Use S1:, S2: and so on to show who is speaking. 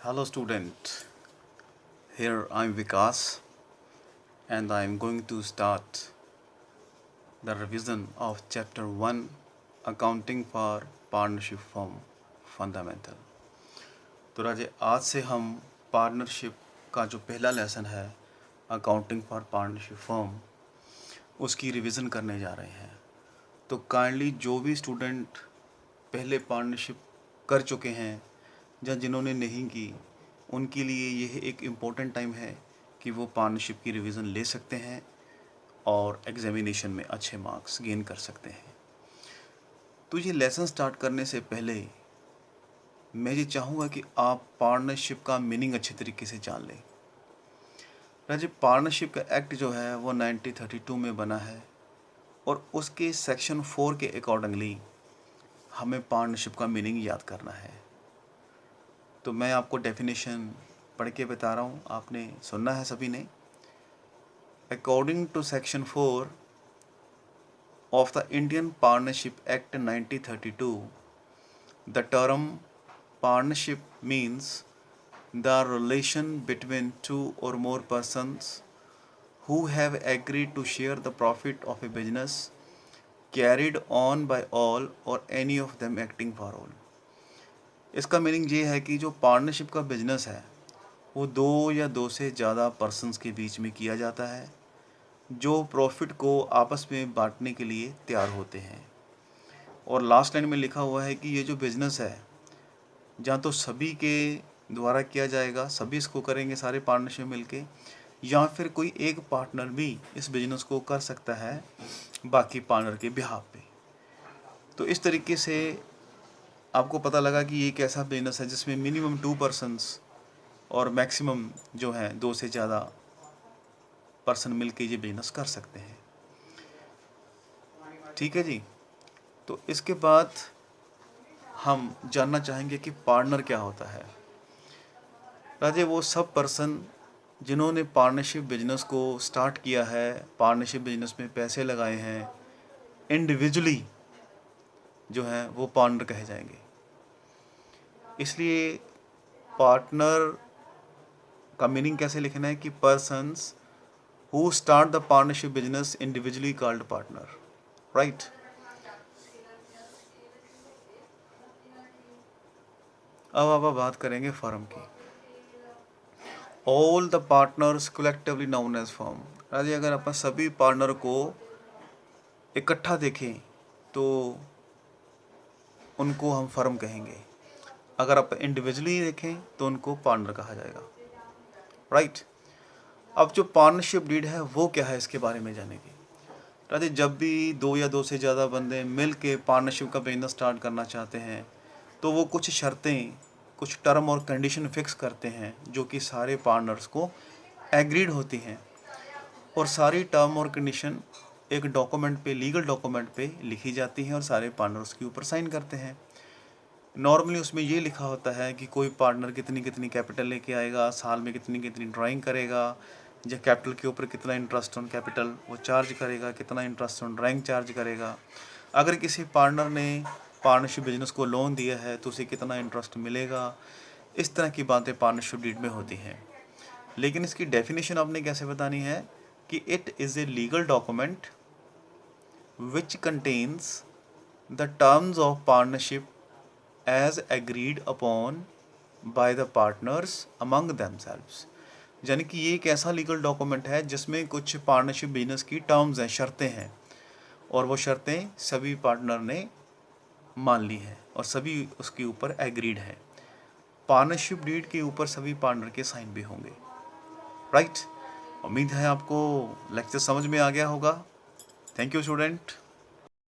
S1: Hello student, here I'm Vikas and I'm going to start the revision of chapter 1 Accounting for Partnership Firm Fundamental। तो राजे आज से हम partnership का जो पहला लेसन है अकाउंटिंग फॉर पार्टनरशिप फर्म उसकी रिवीजन करने जा रहे हैं। तो काइंडली जो भी स्टूडेंट पहले पार्टनरशिप कर चुके हैं या जिन्होंने नहीं की उनके लिए यह एक इम्पोर्टेंट टाइम है कि वो पार्टनरशिप की रिवीजन ले सकते हैं और एग्जामिनेशन में अच्छे मार्क्स गेन कर सकते हैं। तो ये लेसन स्टार्ट करने से पहले मैं ये चाहूँगा कि आप पार्टनरशिप का मीनिंग अच्छे तरीके से जान लें। राजे पार्टनरशिप का एक्ट जो है वो 1932 में बना है और उसके सेक्शन 4 के अकॉर्डिंगली हमें पार्टनरशिप का मीनिंग याद करना है। तो मैं आपको डेफिनेशन पढ़ के बता रहा हूँ, आपने सुनना है सभी ने। According to section 4 of the Indian Partnership Act 1932, the term partnership means the relation between two or more persons who have agreed to share the profit of a business carried on by all or any of them acting for all। इसका meaning ये है कि जो partnership का business है वो दो या दो से ज़्यादा पर्सन्स के बीच में किया जाता है जो प्रॉफिट को आपस में बांटने के लिए तैयार होते हैं। और लास्ट लाइन में लिखा हुआ है कि ये जो बिज़नेस है जहाँ तो सभी के द्वारा किया जाएगा, सभी इसको करेंगे सारे पार्टनरशिप मिलके, या फिर कोई एक पार्टनर भी इस बिज़नेस को कर सकता है बाकी पार्टनर के बिहाफ पे। तो इस तरीके से आपको पता लगा कि ये एक ऐसा बिज़नेस है जिसमें मिनिमम 2 पर्सन्स और मैक्सिमम जो है 2 से ज़्यादा पर्सन मिलके ये बिजनेस कर सकते हैं। ठीक है जी। तो इसके बाद हम जानना चाहेंगे कि पार्टनर क्या होता है। राजे वो सब पर्सन जिन्होंने पार्टनरशिप बिजनेस को स्टार्ट किया है, पार्टनरशिप बिजनेस में पैसे लगाए हैं, इंडिविजुअली जो है वो पार्टनर कहे जाएंगे। इसलिए पार्टनर का मीनिंग कैसे लिखना है कि persons who start the partnership business individually called partner, right? अब बात करेंगे फर्म की। All the partners collectively known as firm। राजे अगर अपन सभी पार्टनर को इकट्ठा देखें तो उनको हम फर्म कहेंगे। अगर आप इंडिविजुअली देखें तो उनको पार्टनर कहा जाएगा, राइट? अब जो पार्टनरशिप डीड है वो क्या है इसके बारे में जानेंगे। राजे जब भी दो या दो से ज़्यादा बंदे मिल के पार्टनरशिप का बिजनेस स्टार्ट करना चाहते हैं तो वो कुछ शर्तें, कुछ टर्म और कंडीशन फिक्स करते हैं जो कि सारे पार्टनर्स को एग्रीड होती हैं। और सारी टर्म और कंडीशन एक डॉक्यूमेंट पे, लीगल डॉक्यूमेंट पे लिखी जाती हैं और सारे पार्टनर्स के ऊपर साइन करते हैं। नॉर्मली उसमें ये लिखा होता है कि कोई पार्टनर कितनी कितनी कैपिटल लेके आएगा, साल में कितनी कितनी ड्राइंग करेगा, या कैपिटल के ऊपर कितना इंटरेस्ट ऑन कैपिटल वो चार्ज करेगा, कितना इंटरेस्ट ऑन ड्राइंग चार्ज करेगा। अगर किसी पार्टनर ने पार्टनरशिप बिजनेस को लोन दिया है तो उसे कितना इंटरेस्ट मिलेगा। इस तरह की बातें पार्टनरशिप डीड में होती हैं। लेकिन इसकी डेफिनेशन आपने कैसे बतानी है कि it is a legal document which contains the terms of partnership as agreed upon by the partners among themselves। यानी कि ये एक ऐसा लीगल डॉक्यूमेंट है जिसमें कुछ पार्टनरशिप बिजनेस की टर्म्स हैं, शर्तें हैं, और वो शर्तें सभी पार्टनर ने मान ली हैं और सभी उसके ऊपर एग्रीड हैं। पार्टनरशिप डीड के ऊपर सभी पार्टनर के साइन भी होंगे, राइट? उम्मीद है आपको लेक्चर समझ में आ गया होगा। Thank you student.